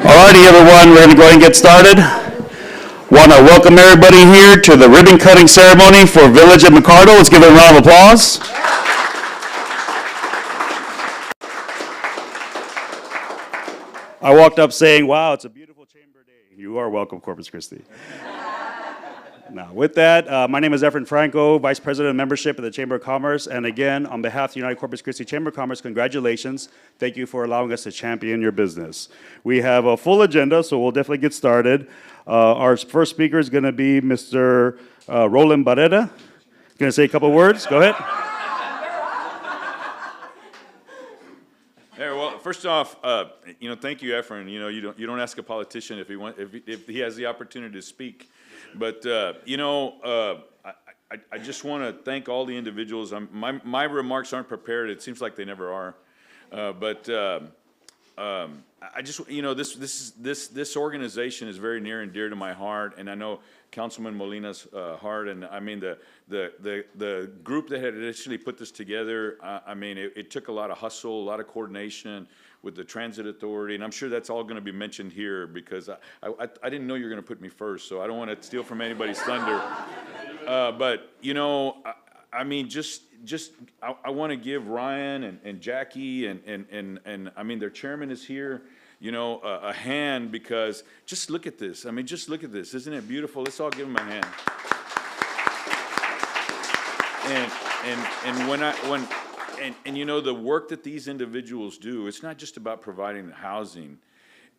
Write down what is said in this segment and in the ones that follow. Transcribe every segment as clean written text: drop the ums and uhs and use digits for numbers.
Alrighty, everyone, we're going to go ahead and get started. Want to welcome everybody here to the ribbon cutting ceremony for Village at McArdle. Let's give it a round of applause. I walked up saying, wow, it's a beautiful chamber day. You are welcome, Corpus Christi. Now, with that, my name is Efren Franco, Vice President of Membership of the Chamber of Commerce. And again, on behalf of the United Corpus Christi Chamber of Commerce, congratulations. Thank you for allowing us to champion your business. We have a full agenda, so we'll definitely get started. Our first speaker is going to be Mr. Roland Barrera. Going to say a couple words. Go ahead. Hey, well, first off, thank you, Efren. You don't ask a politician if he has the opportunity to speak. But I just want to thank all the individuals. My remarks aren't prepared. It seems like they never are. I just this organization is very near and dear to my heart, and I know Councilman Molina's heart. And I mean the group that had initially put this together. It took a lot of hustle, a lot of coordination with the Transit Authority, and I'm sure that's all going to be mentioned here because I didn't know you were going to put me first, so I don't want to steal from anybody's thunder. But I want to give Ryan and Jackie and I mean their chairman is here, a hand because just look at this. I mean, just look at this. Isn't it beautiful? Let's all give them a hand. The work that these individuals do, it's not just about providing the housing.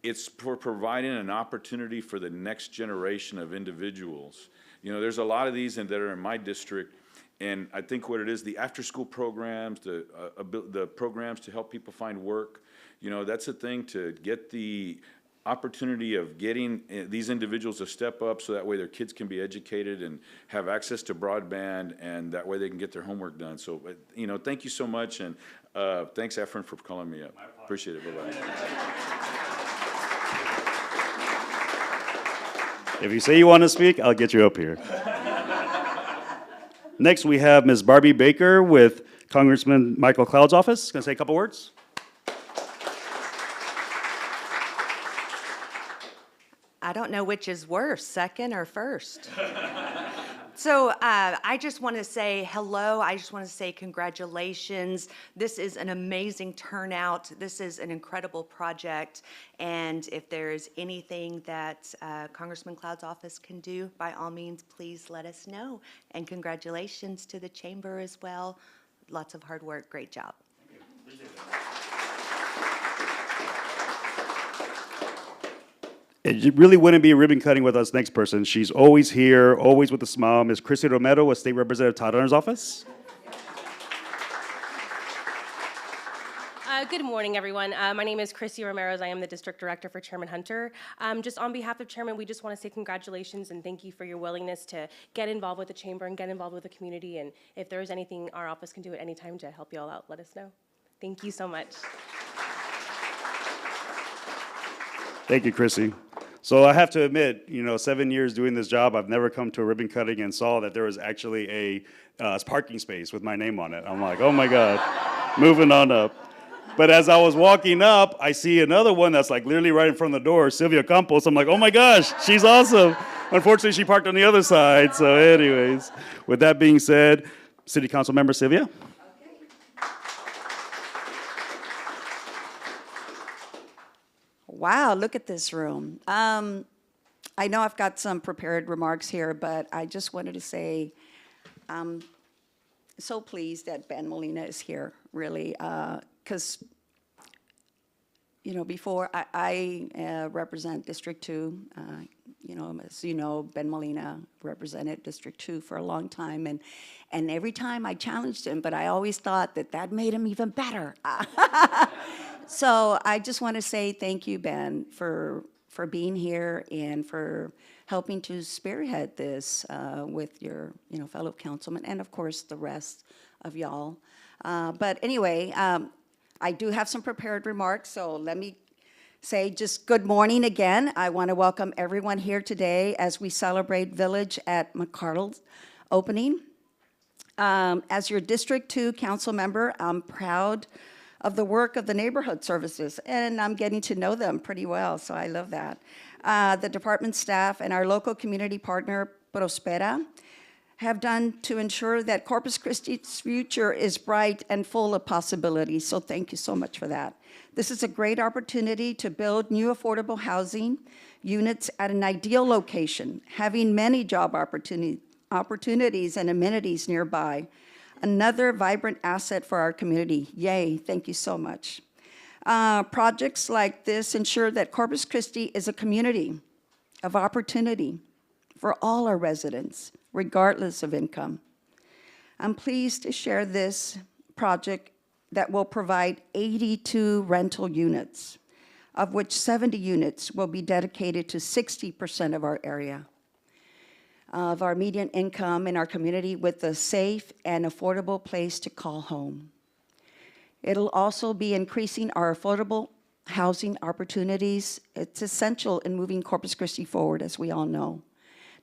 It's for providing an opportunity for the next generation of individuals. There's a lot of these that are in my district, and I think what it is, the after-school programs, the programs to help people find work, that's a thing to get the opportunity of getting these individuals to step up so that way their kids can be educated and have access to broadband, and that way they can get their homework done. So, thank you so much, and thanks, Efren, for calling me up. Appreciate it. Bye-bye. If you say you want to speak, I'll get you up here. Next, we have Ms. Barbie Baker with Congressman Michael Cloud's office. Going to say a couple words. I don't know which is worse, second or first. So I just want to say hello. I just want to say congratulations. This is an amazing turnout. This is an incredible project. And if there is anything that Congressman Cloud's office can do, by all means, please let us know. And congratulations to the chamber as well. Lots of hard work. Great job. Thank you. Appreciate that. It really wouldn't be a ribbon cutting with us next person. She's always here, always with a smile. Ms. Christy Romero with State Representative Todd Hunter's office. Good morning, everyone. My name is Christy Romero. I am the District Director for Chairman Hunter. Just on behalf of Chairman, we just want to say congratulations and thank you for your willingness to get involved with the Chamber and get involved with the community. And if there is anything our office can do at any time to help you all out, let us know. Thank you so much. Thank you, Chrissy. So I have to admit, 7 years doing this job, I've never come to a ribbon cutting and saw that there was actually a parking space with my name on it. I'm like, oh my God, moving on up. But as I was walking up, I see another one that's like literally right in front of the door, Sylvia Campos. I'm like, oh my gosh, she's awesome. Unfortunately, she parked on the other side. So anyways, with that being said, City Council Member Sylvia. Wow, look at this room. I know I've got some prepared remarks here, but I just wanted to say I'm so pleased that Ben Molina is here, really, because, before I represent District 2, as you know, Ben Molina represented District 2 for a long time, and every time I challenged him, but I always thought that made him even better. So I just want to say thank you, Ben, for being here and for helping to spearhead this with your fellow councilmen and, of course, the rest of y'all. But anyway, I do have some prepared remarks, so let me say just good morning again. I want to welcome everyone here today as we celebrate Village at McArdle's opening. As your District 2 council member, I'm proud of the work of the neighborhood services, and I'm getting to know them pretty well, so I love that. The department staff and our local community partner, Prospera, have done to ensure that Corpus Christi's future is bright and full of possibilities, so thank you so much for that. This is a great opportunity to build new affordable housing units at an ideal location, having many job opportunities and amenities nearby. Another vibrant asset for our community. Yay, thank you so much. Projects like this ensure that Corpus Christi is a community of opportunity for all our residents, regardless of income. I'm pleased to share this project that will provide 82 rental units, of which 70 units will be dedicated to 60% of our area, of our median income in our community, with a safe and affordable place to call home. It'll also be increasing our affordable housing opportunities. It's essential in moving Corpus Christi forward, as we all know.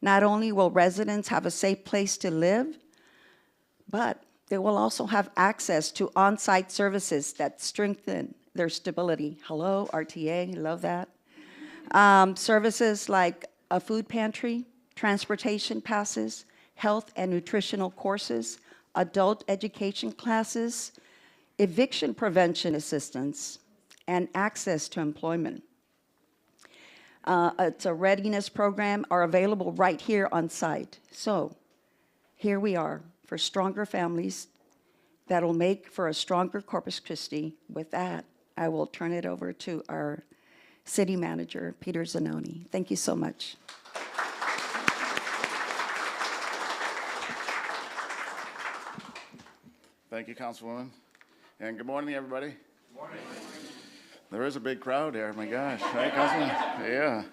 Not only will residents have a safe place to live, but they will also have access to on-site services that strengthen their stability. Hello, RTA, love that. Services like a food pantry, transportation passes, health and nutritional courses, adult education classes, eviction prevention assistance, and access to employment. It's a readiness program are available right here on site. So here we are for stronger families that'll make for a stronger Corpus Christi. With that, I will turn it over to our city manager, Peter Zanoni. Thank you so much. Thank you, Councilwoman. And good morning, everybody. Good morning. There is a big crowd here, my gosh, right, Councilman? Yeah.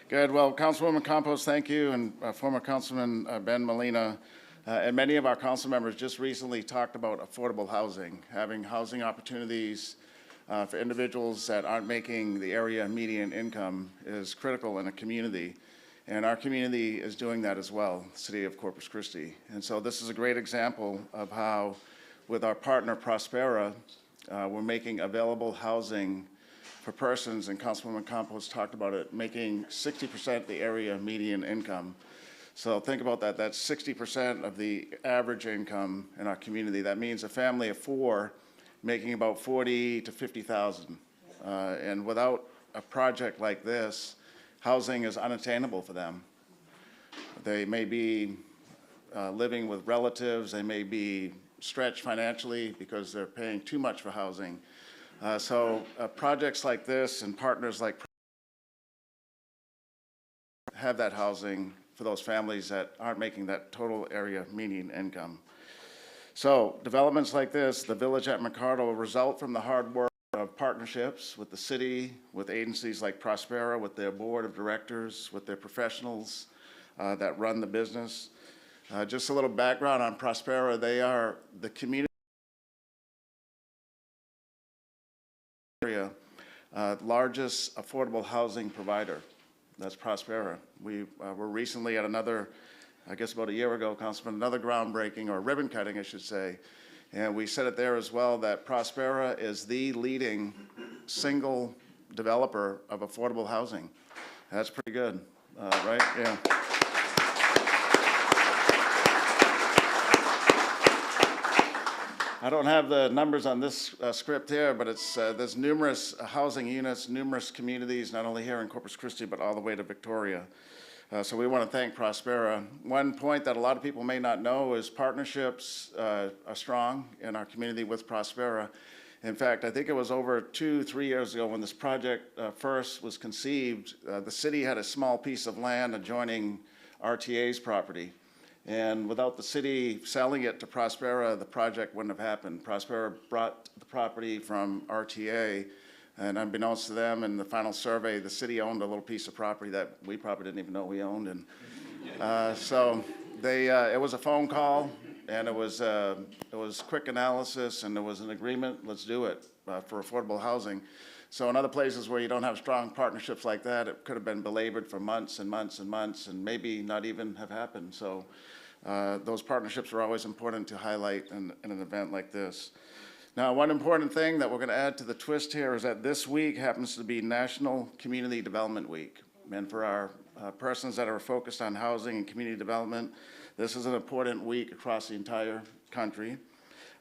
Good. Well, Councilwoman Campos, thank you, and former Councilman Ben Molina, and many of our council members just recently talked about affordable housing, having housing opportunities for individuals that aren't making the area median income is critical in a community. And our community is doing that as well, the city of Corpus Christi. And so this is a great example of how, with our partner Prospera, we're making available housing for persons, and Councilwoman Campos talked about it, making 60% the area median income. So think about that. That's 60% of the average income in our community. That means a family of four making about 40 to 50,000. And without a project like this, housing is unattainable for them. They may be living with relatives. They may be stretched financially because they're paying too much for housing. So projects like this and partners like have that housing for those families that aren't making that total area median income. So developments like this, the Village at McArdle, result from the hard work of partnerships with the city, with agencies like Prospera, with their board of directors, with their professionals that run the business. Just a little background on Prospera. They are the community area largest affordable housing provider. That's Prospera. We were recently at another, I guess about a year ago, Councilman, another groundbreaking, or ribbon cutting, I should say. And we said it there as well, that Prospera is the leading single developer of affordable housing. That's pretty good, right? Yeah. I don't have the numbers on this script here, but it's there's numerous housing units, numerous communities, not only here in Corpus Christi, but all the way to Victoria. So we want to thank Prospera. One point that a lot of people may not know is partnerships are strong in our community with Prospera. In fact, I think it was over 2-3 years ago when this project first was conceived, the city had a small piece of land adjoining RTA's property. And without the city selling it to Prospera, the project wouldn't have happened. Prospera brought the property from RTA, and unbeknownst to them, in the final survey, the city owned a little piece of property that we probably didn't even know we owned. And so they, it was a phone call, and it was quick analysis, and there was an agreement. Let's do it for affordable housing. So in other places where you don't have strong partnerships like that, it could have been belabored for months and months and months, and maybe not even have happened. So those partnerships are always important to highlight in an event like this. Now, one important thing that we're going to add to the twist here is that this week happens to be National Community Development Week. And for our persons that are focused on housing and community development, this is an important week across the entire country.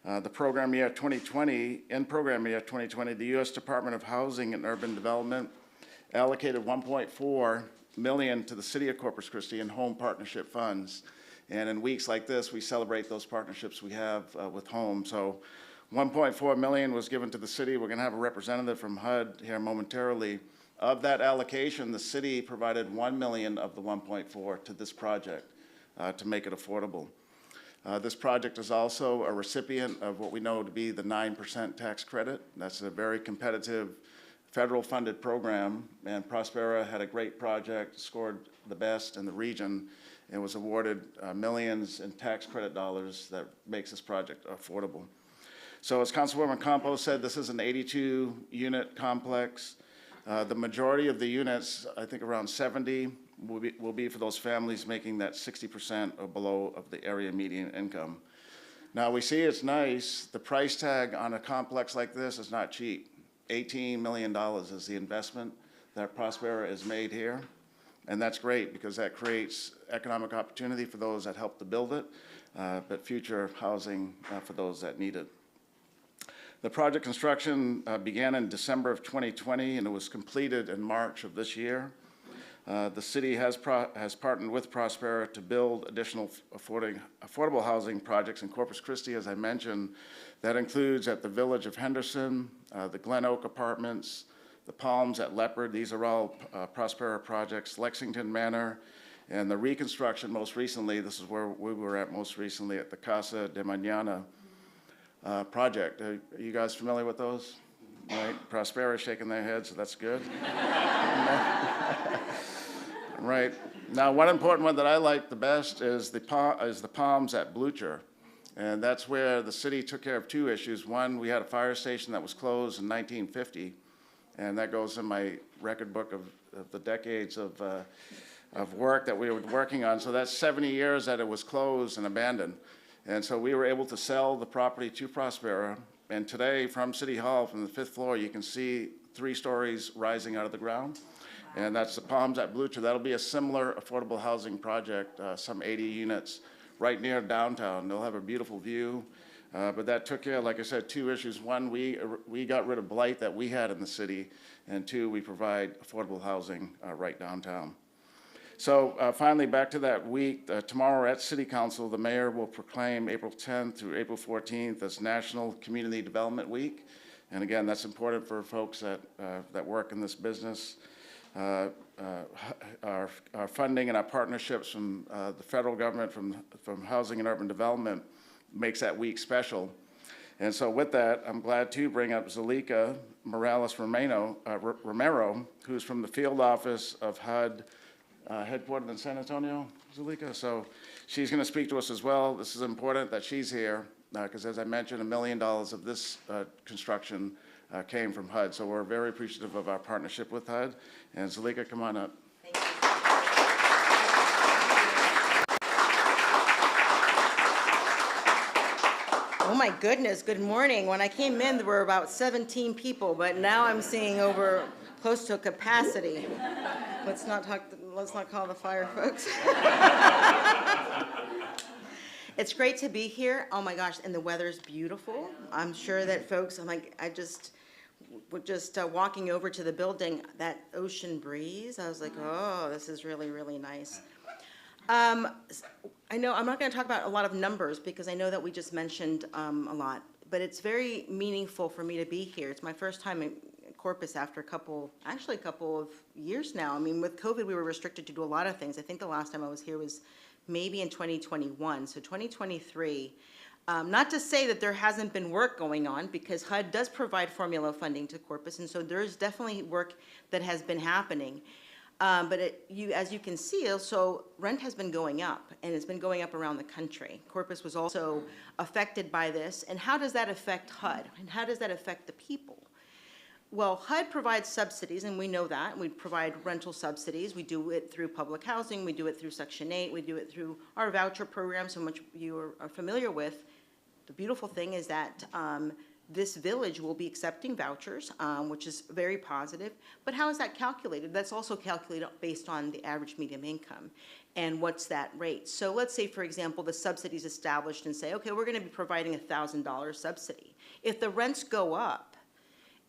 The program year 2020, in program year 2020, the U.S. Department of Housing and Urban Development allocated $1.4 million to the city of Corpus Christi in home partnership funds. And in weeks like this, we celebrate those partnerships we have with home. So $1.4 million was given to the city. We're going to have a representative from HUD here momentarily. Of that allocation, the city provided $1 million of the 1.4 to this project to make it affordable. This project is also a recipient of what we know to be the 9% tax credit. That's a very competitive federal-funded program, and Prospera had a great project, scored the best in the region, and was awarded millions in tax credit dollars that makes this project affordable. So as Councilwoman Campos said, this is an 82-unit complex. The majority of the units, I think around 70, will be for those families making that 60% or below of the area median income. Now, we see it's nice. The price tag on a complex like this is not cheap. $18 million is the investment that Prospera has made here. And that's great because that creates economic opportunity for those that help to build it, but future housing for those that need it. The project construction began in December of 2020, and it was completed in March of this year. The city has partnered with Prospera to build additional affordable housing projects in Corpus Christi, as I mentioned. That includes at the Village of Henderson, the Glen Oak Apartments, the Palms at Leopard. These are all Prospera projects. Lexington Manor, and the reconstruction most recently, this is where we were at most recently at the Casa de Mañana project. Are you guys familiar with those? Right, Prospera is shaking their heads, so that's good. Right. Now, one important one that I like the best is the Palms at Blucher. And that's where the city took care of two issues. One, we had a fire station that was closed in 1950, and that goes in my record book of the decades of work that we were working on. So that's 70 years that it was closed and abandoned. And so we were able to sell the property to Prospera. And today, from City Hall, from the 5th floor, you can see 3 stories rising out of the ground. And that's the Palms at Blucher. That'll be a similar affordable housing project, some 80 units right near downtown. They'll have a beautiful view. But that took care of, like I said, 2 issues. One, we got rid of blight that we had in the city. And 2, we provide affordable housing right downtown. So finally, back to that week, tomorrow at City Council, the mayor will proclaim April 10th through April 14th as National Community Development Week. And again, that's important for folks that work in this business. Our funding and our partnerships from the federal government, from Housing and Urban Development, makes that week special. And so with that, I'm glad to bring up Zalika Romero, who's from the field office of HUD, headquartered in San Antonio, Zalika. So she's going to speak to us as well. This is important that she's here because, as I mentioned, $1 million of this construction came from HUD. So we're very appreciative of our partnership with HUD. And Zalika, come on up. Thank you. Oh my goodness, good morning. When I came in, there were about 17 people, but now I'm seeing over close to capacity. Let's not call the fire folks. It's great to be here. Oh my gosh, and the weather's beautiful. I'm sure that folks, walking over to the building, that ocean breeze, I was like, oh, this is really, really nice. I know I'm not going to talk about a lot of numbers because I know that we just mentioned a lot, but it's very meaningful for me to be here. It's my first time in Corpus after a couple of years now. I mean, with COVID, we were restricted to do a lot of things. I think the last time I was here was maybe in 2021. So 2023, not to say that there hasn't been work going on, because HUD does provide formula funding to Corpus, and so there's definitely work that has been happening. But as you can see, also rent has been going up, and it's been going up around the country. Corpus was also affected by this. And how does that affect HUD? And how does that affect the people? Well, HUD provides subsidies, and we know that. We provide rental subsidies. We do it through public housing. We do it through Section 8. We do it through our voucher program, so much you are familiar with. The beautiful thing is that this village will be accepting vouchers, which is very positive. But how is that calculated? That's also calculated based on the average median income. And what's that rate? So let's say, for example, the subsidy is established and say, okay, we're going to be providing a $1,000 subsidy. If the rents go up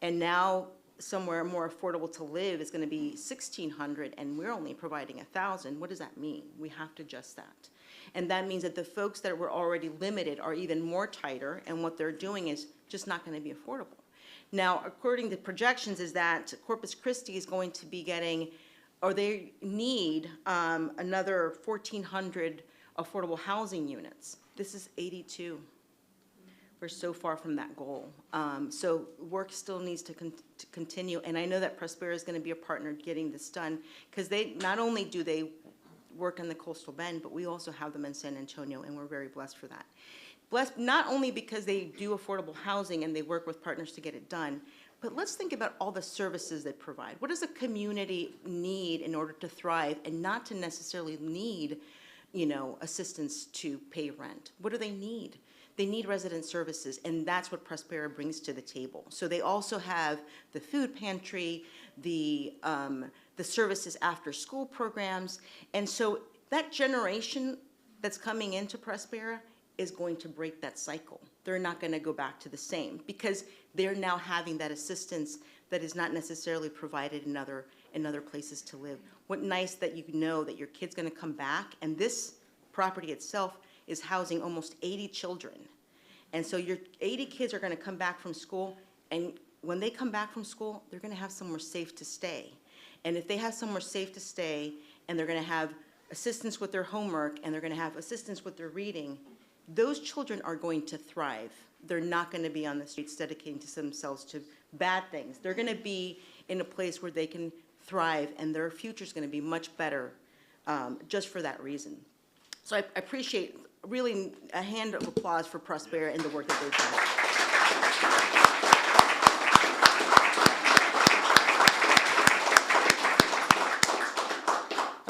and now somewhere more affordable to live is going to be $1,600 and we're only providing $1,000, what does that mean? We have to adjust that. And that means that the folks that were already limited are even more tighter, and what they're doing is just not going to be affordable. Now, according to projections, is that Corpus Christi is going to be getting, or they need another 1,400 affordable housing units. This is 82. We're so far from that goal. So work still needs to continue, and I know that Prospera is going to be a partner getting this done, because they, not only do they work in the coastal bend, but we also have them in San Antonio, and we're very blessed for that. Blessed not only because they do affordable housing and they work with partners to get it done, but let's think about all the services they provide. What does a community need in order to thrive and not to necessarily need, you know, assistance to pay rent? What do they need? They need resident services, and that's what Prospera brings to the table. So they also have the food pantry, the services after school programs, and so that generation that's coming into Prospera is going to break that cycle. They're not going to go back to the same, because they're now having that assistance that is not necessarily provided in other places to live. What nice that you know that your kid's going to come back, and this property itself is housing almost 80 children. And so your 80 kids are going to come back from school, and when they come back from school, they're going to have somewhere safe to stay. And if they have somewhere safe to stay, and they're going to have assistance with their homework, and they're going to have assistance with their reading, those children are going to thrive. They're not going to be on the streets dedicating to themselves to bad things. They're going to be in a place where they can thrive, and their future is going to be much better just for that reason. So I appreciate really a hand of applause for Prospera and the work that they've done.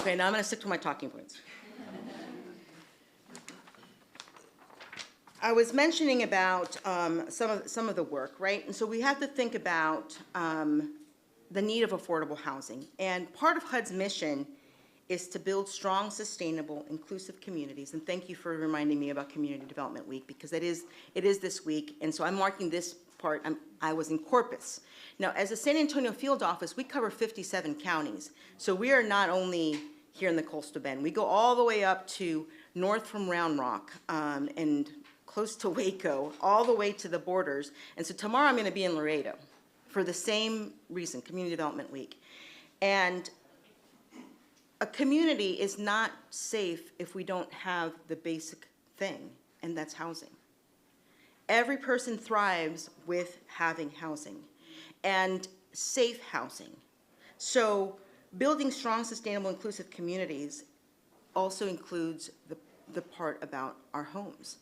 Okay, now I'm going to stick to my talking points. I was mentioning about some of the work, right? And so we have to think about the need of affordable housing. And part of HUD's mission is to build strong, sustainable, inclusive communities. And thank you for reminding me about Community Development Week, because it is this week. And so I'm marking this part. I was in Corpus. Now, as a San Antonio field office, we cover 57 counties. So we are not only here in the coastal bend. We go all the way up to north from Round Rock and close to Waco, all the way to the borders. And so tomorrow I'm going to be in Laredo for the same reason, Community Development Week. And a community is not safe if we don't have the basic thing, and that's housing. Every person thrives with having housing and safe housing. So building strong, sustainable, inclusive communities also includes the part about our homes.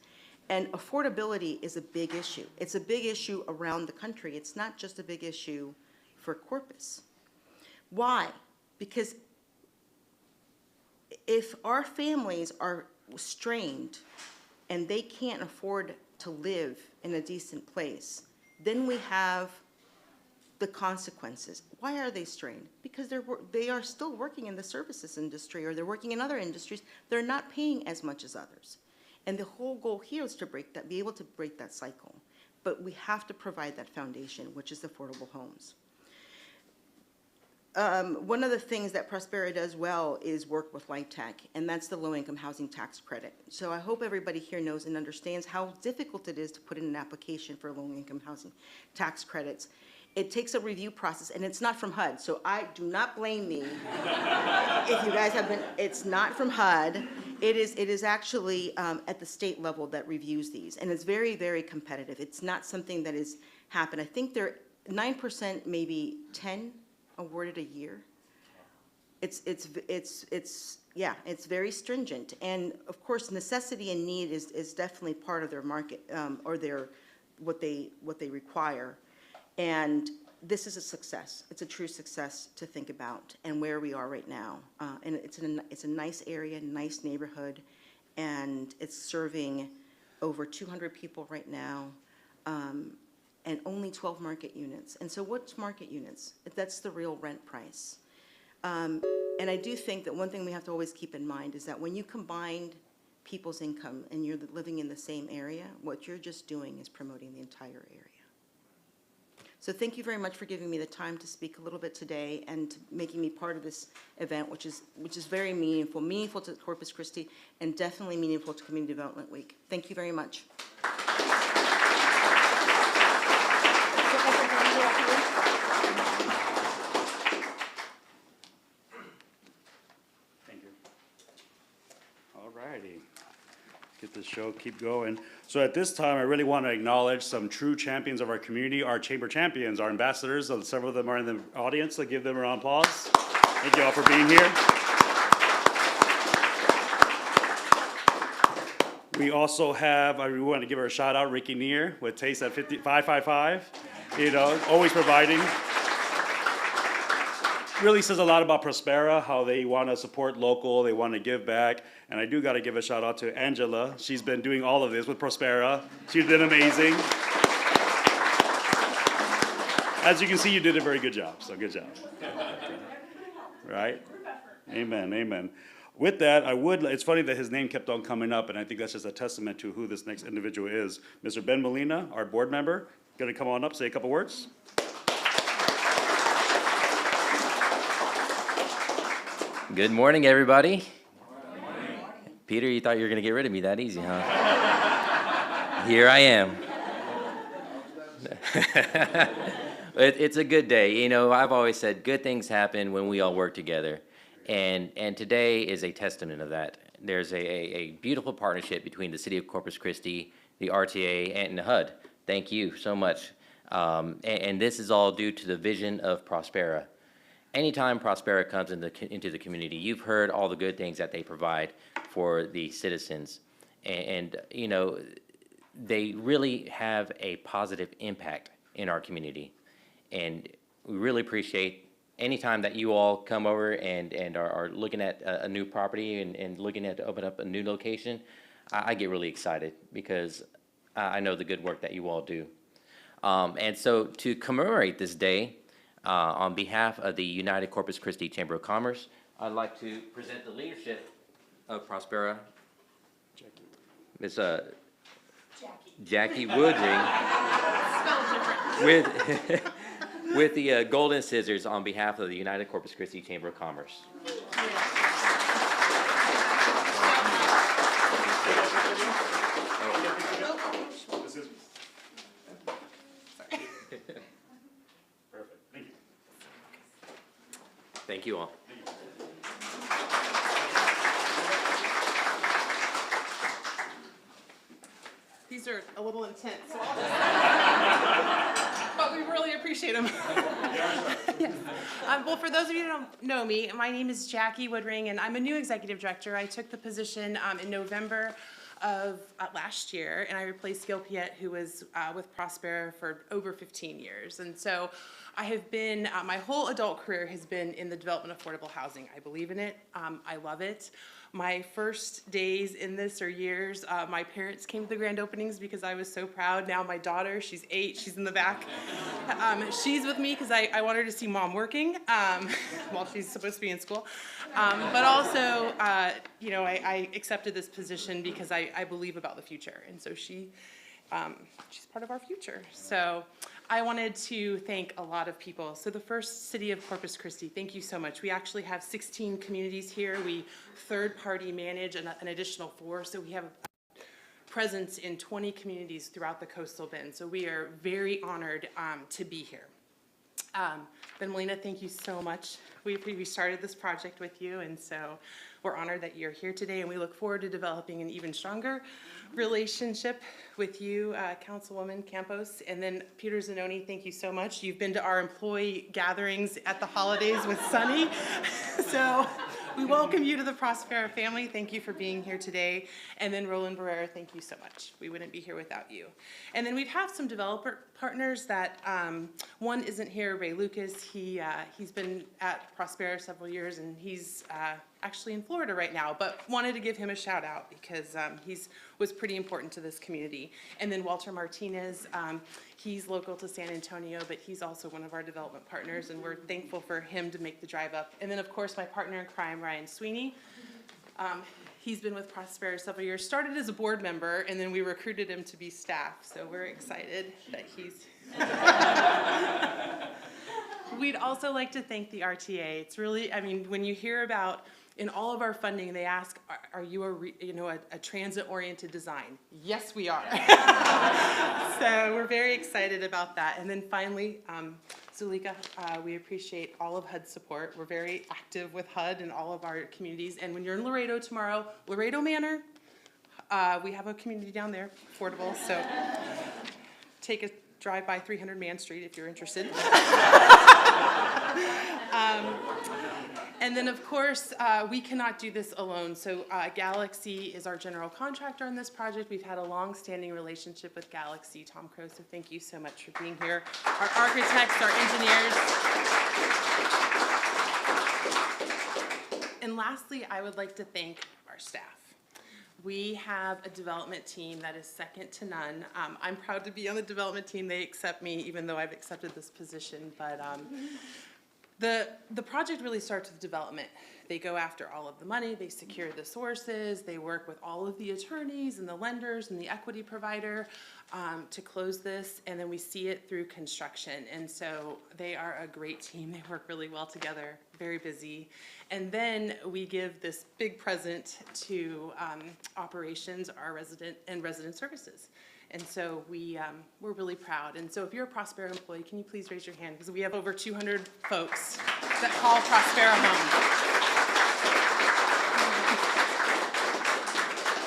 And affordability is a big issue. It's a big issue around the country. It's not just a big issue for Corpus. Why? Because if our families are strained and they can't afford to live in a decent place, then we have the consequences. Why are they strained? Because they are still working in the services industry, or they're working in other industries. They're not paying as much as others. And the whole goal here is to be able to break that cycle. But we have to provide that foundation, which is affordable homes. One of the things that Prospera does well is work with LIHTC, and that's the low-income housing tax credit. So I hope everybody here knows and understands how difficult it is to put in an application for low-income housing tax credits. It takes a review process, and it's not from HUD, so I do not blame me if you guys have been, it's not from HUD. It is actually at the state level that reviews these, and it's very, very competitive. It's not something that has happened. I think they're 9%, maybe 10 awarded a year. Yeah, it's very stringent, and of course, necessity and need is definitely part of their market or their what they require. And this is a success. It's a true success to think about and where we are right now. And it's a nice area, nice neighborhood, and it's serving over 200 people right now. and only 12 market units. And so what's market units? That's the real rent price. And I do think that one thing we have to always keep in mind is that when you combine people's income and you're living in the same area, what you're just doing is promoting the entire area. So thank you very much for giving me the time to speak a little bit today and making me part of this event, which is very meaningful to Corpus Christi, and definitely meaningful to Community Development Week. Thank you very much. Thank you. All righty. Get this show, keep going. So at this time, I really want to acknowledge some true champions of our community, our chamber champions, our ambassadors. Several of them are in the audience, so give them a round of applause. Thank you all for being here. We also have, we want to give her a shout out, Ricky Neer with Taste at 555. Always providing. Really says a lot about Prospera, how they want to support local, they want to give back. And I do got to give a shout out to Angela. She's been doing all of this with Prospera. She's been amazing. As you can see, you did a very good job, so good job. Right? Amen, amen. With that, it's funny that his name kept on coming up, and I think that's just a testament to who this next individual is. Mr. Ben Molina, our board member, going to come on up, say a couple words. Good morning, everybody. Good morning. Peter, you thought you were going to get rid of me that easy, huh? Here I am. It's a good day. I've always said good things happen when we all work together. And today is a testament of that. There's a beautiful partnership between the City of Corpus Christi, the RTA, and the HUD. Thank you so much. And this is all due to the vision of Prospera. Anytime Prospera comes into the community, you've heard all the good things that they provide for the citizens. And they really have a positive impact in our community. And we really appreciate any time that you all come over and are looking at a new property and looking at to open up a new location. I get really excited because I know the good work that you all do. And so to commemorate this day, on behalf of the United Corpus Christi Chamber of Commerce, I'd like to present the leadership of Prospera. Miss Jackie Woodring with the golden scissors on behalf of the United Corpus Christi Chamber of Commerce. Thank you all. These are a little intense, so but we really appreciate them. Yes. Well, for those of you who don't know me, my name is Jackie Woodring, and I'm a new executive director. I took the position in November of last year, and I replaced Gil Piet, who was with Prospera for over 15 years. And so I have been, my whole adult career has been in the development of affordable housing. I believe in it. I love it. My first days in this or years, my parents came to the grand openings because I was so proud. Now my daughter, she's 8, she's in the back. She's with me because I want her to see mom working while she's supposed to be in school. But also, I accepted this position because I believe about the future. And so she's part of our future. So I wanted to thank a lot of people. So the first, City of Corpus Christi, thank you so much. We actually have 16 communities here. We third-party manage an additional 4, so we have a presence in 20 communities throughout the coastal bend. So we are very honored to be here. Ben Molina, thank you so much. We started this project with you, and so we're honored that you're here today, and we look forward to developing an even stronger relationship with you, Councilwoman Campos. And then Peter Zanoni, thank you so much. You've been to our employee gatherings at the holidays with Sunny. So we welcome you to the Prospera family. Thank you for being here today. And then Roland Barrera, thank you so much. We wouldn't be here without you. And then we have some developer partners that, one isn't here, Ray Lucas. He's been at Prospera several years, and he's actually in Florida right now, but wanted to give him a shout out because he's was pretty important to this community. And then Walter Martinez, he's local to San Antonio, but he's also one of our development partners, and we're thankful for him to make the drive up. And then, of course, my partner in crime, Ryan Sweeney. He's been with Prospera several years, started as a board member, and then we recruited him to be staff, so we're excited that he's. We'd also like to thank the RTA. It's really, I mean, when you hear about, in all of our funding, they ask, are you a transit-oriented design? Yes, we are. So we're very excited about that. And then finally, Zulika, we appreciate all of HUD's support. We're very active with HUD in all of our communities. And when you're in Laredo tomorrow, Laredo Manor, we have a community down there, affordable, so take a drive by 300 Man Street if you're interested. And then, of course, we cannot do this alone. So Galaxy is our general contractor on this project. We've had a long-standing relationship with Galaxy. Tom Crow, so thank you so much for being here. Our architects, our engineers. And lastly, I would like to thank our staff. We have a development team that is second to none. I'm proud to be on the development team. They accept me, even though I've accepted this position. But the project really starts with development. They go after all of the money, they secure the sources, they work with all of the attorneys and the lenders and the equity provider to close this, and then we see it through construction. And so they are a great team. They work really well together, very busy. And then we give this big present to operations, our resident services. And so we're really proud. And so if you're a Prospera employee, can you please raise your hand? Because we have over 200 folks that call Prospera home.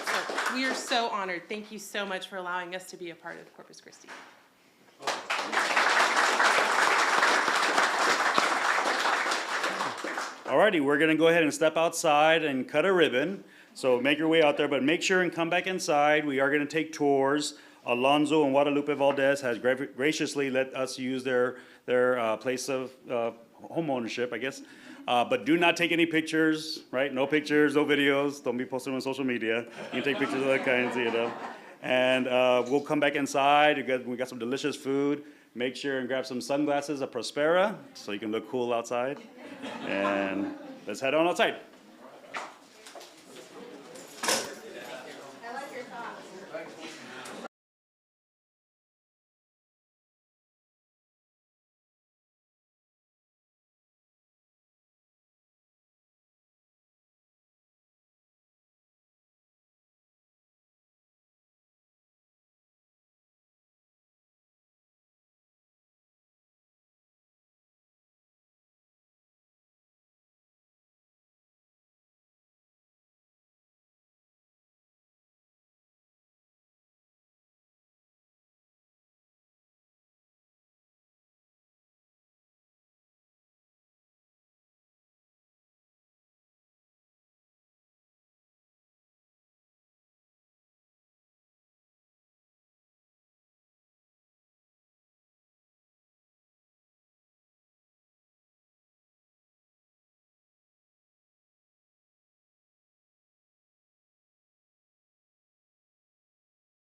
So we are so honored. Thank you so much for allowing us to be a part of Corpus Christi. Alrighty, we're gonna go ahead and step outside and cut a ribbon. So make your way out there, but make sure and come back inside. We are gonna take tours. Alonzo and Guadalupe Valdez has graciously let us use their place of home ownership, I guess. But do not take any pictures, right? No pictures, no videos. Don't be posting on social media. You can take pictures of that kind, you know. And we'll come back inside. We got some delicious food. Make sure and grab some sunglasses of Prospera so you can look cool outside. And let's head on outside.